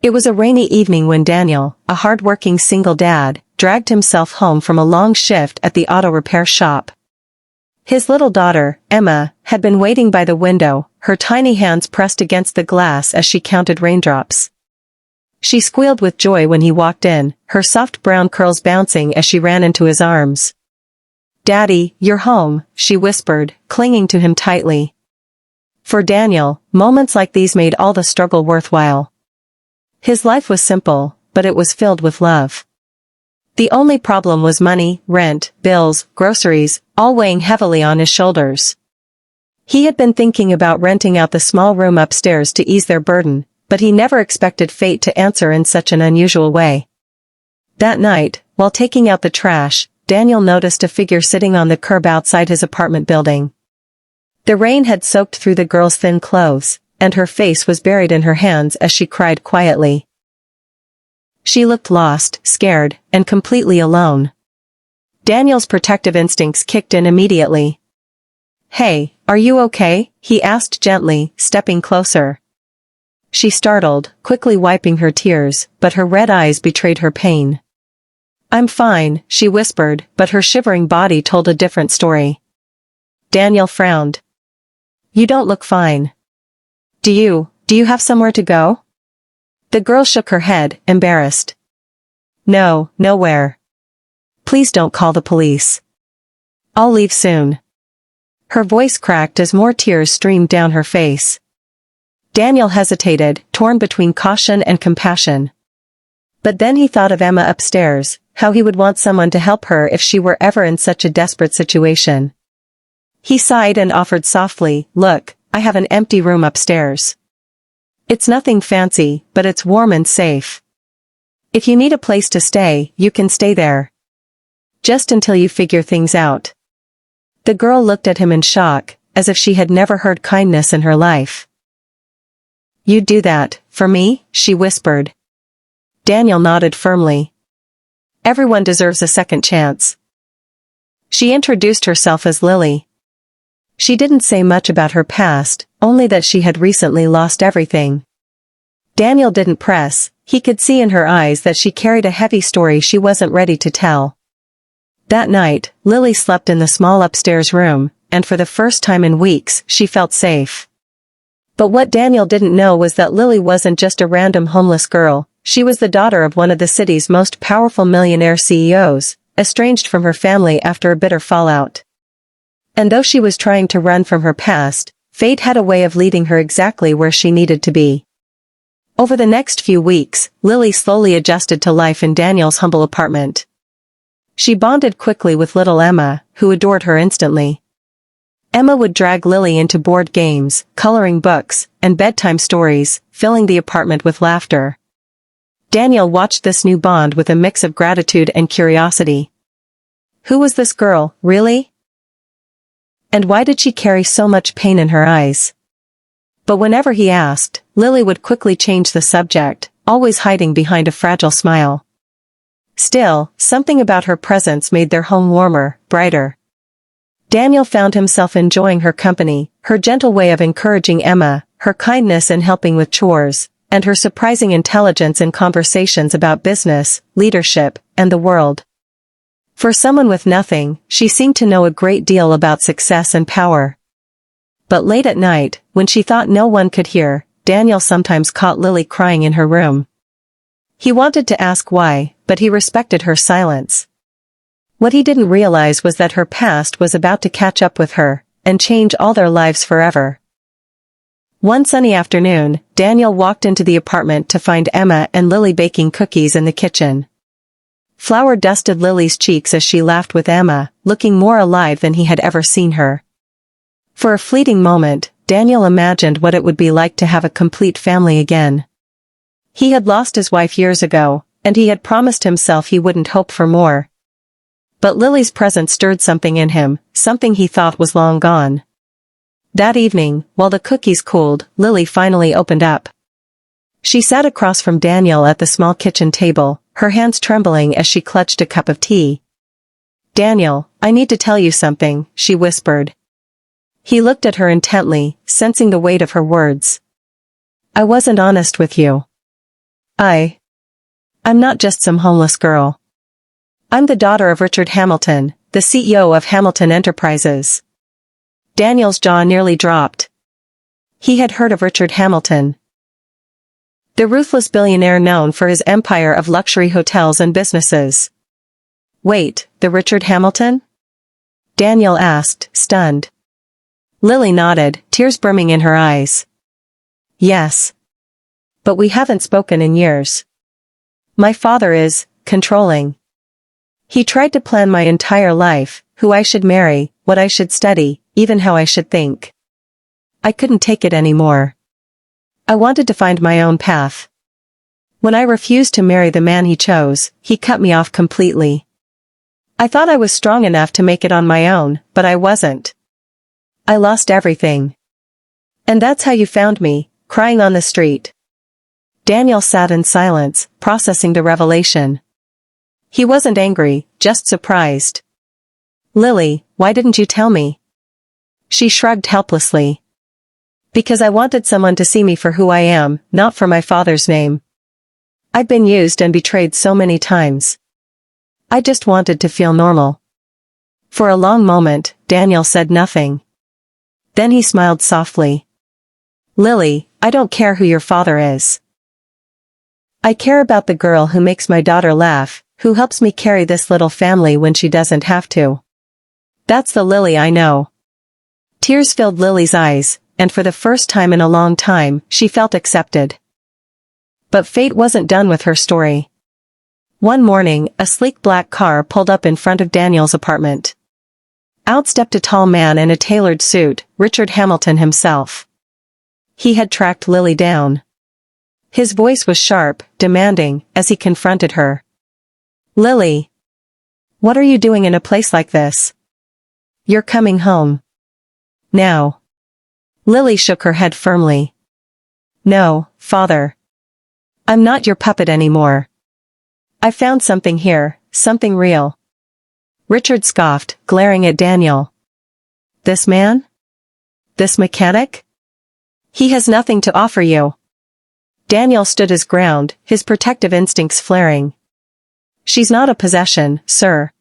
It was a rainy evening when Daniel, a hard-working single dad, dragged himself home from a long shift at the auto repair shop. His little daughter, Emma, had been waiting by the window, her tiny hands pressed against the glass as she counted raindrops. She squealed with joy when he walked in, her soft brown curls bouncing as she ran into his arms. "Daddy, you're home," she whispered, clinging to him tightly. For Daniel, moments like these made all the struggle worthwhile. His life was simple, but it was filled with love. The only problem was money, rent, bills, groceries, all weighing heavily on his shoulders. He had been thinking about renting out the small room upstairs to ease their burden, but he never expected fate to answer in such an unusual way. That night, while taking out the trash, Daniel noticed a figure sitting on the curb outside his apartment building. The rain had soaked through the girl's thin clothes, and her face was buried in her hands as she cried quietly. She looked lost, scared, and completely alone. Daniel's protective instincts kicked in immediately. "Hey, are you okay?" he asked gently, stepping closer. She startled, quickly wiping her tears, but her red eyes betrayed her pain. "I'm fine," she whispered, but her shivering body told a different story. Daniel frowned. "You don't look fine. Do you have somewhere to go?" The girl shook her head, embarrassed. "No, nowhere. Please don't call the police. I'll leave soon." Her voice cracked as more tears streamed down her face. Daniel hesitated, torn between caution and compassion. But then he thought of Emma upstairs, how he would want someone to help her if she were ever in such a desperate situation. He sighed and offered softly, "Look, I have an empty room upstairs. It's nothing fancy, but it's warm and safe. If you need a place to stay, you can stay there. Just until you figure things out." The girl looked at him in shock, as if she had never heard kindness in her life. "You'd do that, for me?" she whispered. Daniel nodded firmly. "Everyone deserves a second chance." She introduced herself as Lily. She didn't say much about her past, only that she had recently lost everything. Daniel didn't press, he could see in her eyes that she carried a heavy story she wasn't ready to tell. That night, Lily slept in the small upstairs room, and for the first time in weeks, she felt safe. But what Daniel didn't know was that Lily wasn't just a random homeless girl, she was the daughter of one of the city's most powerful millionaire CEOs, estranged from her family after a bitter fallout. And though she was trying to run from her past, fate had a way of leading her exactly where she needed to be. Over the next few weeks, Lily slowly adjusted to life in Daniel's humble apartment. She bonded quickly with little Emma, who adored her instantly. Emma would drag Lily into board games, coloring books, and bedtime stories, filling the apartment with laughter. Daniel watched this new bond with a mix of gratitude and curiosity. Who was this girl, really? And why did she carry so much pain in her eyes? But whenever he asked, Lily would quickly change the subject, always hiding behind a fragile smile. Still, something about her presence made their home warmer, brighter. Daniel found himself enjoying her company, her gentle way of encouraging Emma, her kindness in helping with chores, and her surprising intelligence in conversations about business, leadership, and the world. For someone with nothing, she seemed to know a great deal about success and power. But late at night, when she thought no one could hear, Daniel sometimes caught Lily crying in her room. He wanted to ask why, but he respected her silence. What he didn't realize was that her past was about to catch up with her, and change all their lives forever. One sunny afternoon, Daniel walked into the apartment to find Emma and Lily baking cookies in the kitchen. Flour dusted Lily's cheeks as she laughed with Emma, looking more alive than he had ever seen her. For a fleeting moment, Daniel imagined what it would be like to have a complete family again. He had lost his wife years ago, and he had promised himself he wouldn't hope for more. But Lily's presence stirred something in him, something he thought was long gone. That evening, while the cookies cooled, Lily finally opened up. She sat across from Daniel at the small kitchen table, her hands trembling as she clutched a cup of tea. "Daniel, I need to tell you something," she whispered. He looked at her intently, sensing the weight of her words. "I wasn't honest with you." I'm not just some homeless girl. I'm the daughter of Richard Hamilton, the CEO of Hamilton Enterprises. Daniel's jaw nearly dropped. He had heard of Richard Hamilton, the ruthless billionaire known for his empire of luxury hotels and businesses. Wait, the Richard Hamilton? Daniel asked, stunned. Lily nodded, tears brimming in her eyes. Yes. But we haven't spoken in years. My father is controlling. He tried to plan my entire life, who I should marry, what I should study, even how I should think. I couldn't take it anymore. I wanted to find my own path. When I refused to marry the man he chose, he cut me off completely. I thought I was strong enough to make it on my own, but I wasn't. I lost everything. And that's how you found me, crying on the street. Daniel sat in silence, processing the revelation. He wasn't angry, just surprised. Lily, why didn't you tell me? She shrugged helplessly. Because I wanted someone to see me for who I am, not for my father's name. I've been used and betrayed so many times. I just wanted to feel normal. For a long moment, Daniel said nothing. Then he smiled softly. Lily, I don't care who your father is. I care about the girl who makes my daughter laugh, who helps me carry this little family when she doesn't have to. That's the Lily I know. Tears filled Lily's eyes, and for the first time in a long time, she felt accepted. But fate wasn't done with her story. One morning, a sleek black car pulled up in front of Daniel's apartment. Out stepped a tall man in a tailored suit, Richard Hamilton himself. He had tracked Lily down. His voice was sharp, demanding, as he confronted her. Lily. What are you doing in a place like this? You're coming home. Now. Lily shook her head firmly. No, father. I'm not your puppet anymore. I found something here, something real. Richard scoffed, glaring at Daniel. This man? This mechanic? He has nothing to offer you. Daniel stood his ground, his protective instincts flaring. She's not a possession, sir.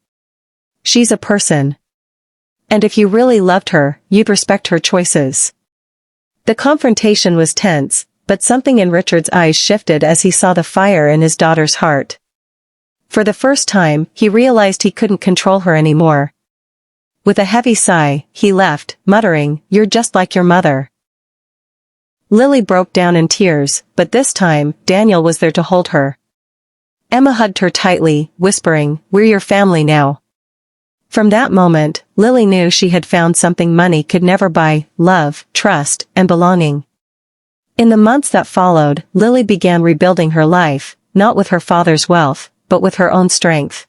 She's a person. And if you really loved her, you'd respect her choices. The confrontation was tense, but something in Richard's eyes shifted as he saw the fire in his daughter's heart. For the first time, he realized he couldn't control her anymore. With a heavy sigh, he left, muttering, "You're just like your mother." Lily broke down in tears, but this time, Daniel was there to hold her. Emma hugged her tightly, whispering, "We're your family now." From that moment, Lily knew she had found something money could never buy: love, trust, and belonging. In the months that followed, Lily began rebuilding her life, not with her father's wealth, but with her own strength.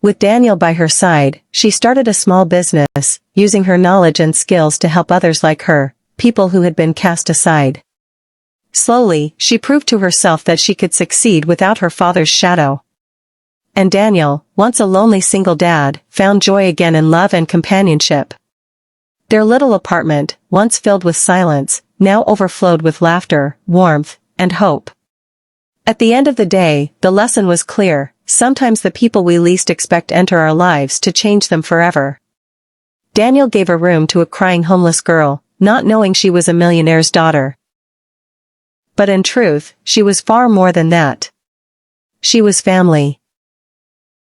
With Daniel by her side, she started a small business, using her knowledge and skills to help others like her, people who had been cast aside. Slowly, she proved to herself that she could succeed without her father's shadow. And Daniel, once a lonely single dad, found joy again in love and companionship. Their little apartment, once filled with silence, now overflowed with laughter, warmth, and hope. At the end of the day, the lesson was clear: sometimes the people we least expect enter our lives to change them forever. Daniel gave a room to a crying homeless girl, not knowing she was a millionaire's daughter. But in truth, she was far more than that. She was family.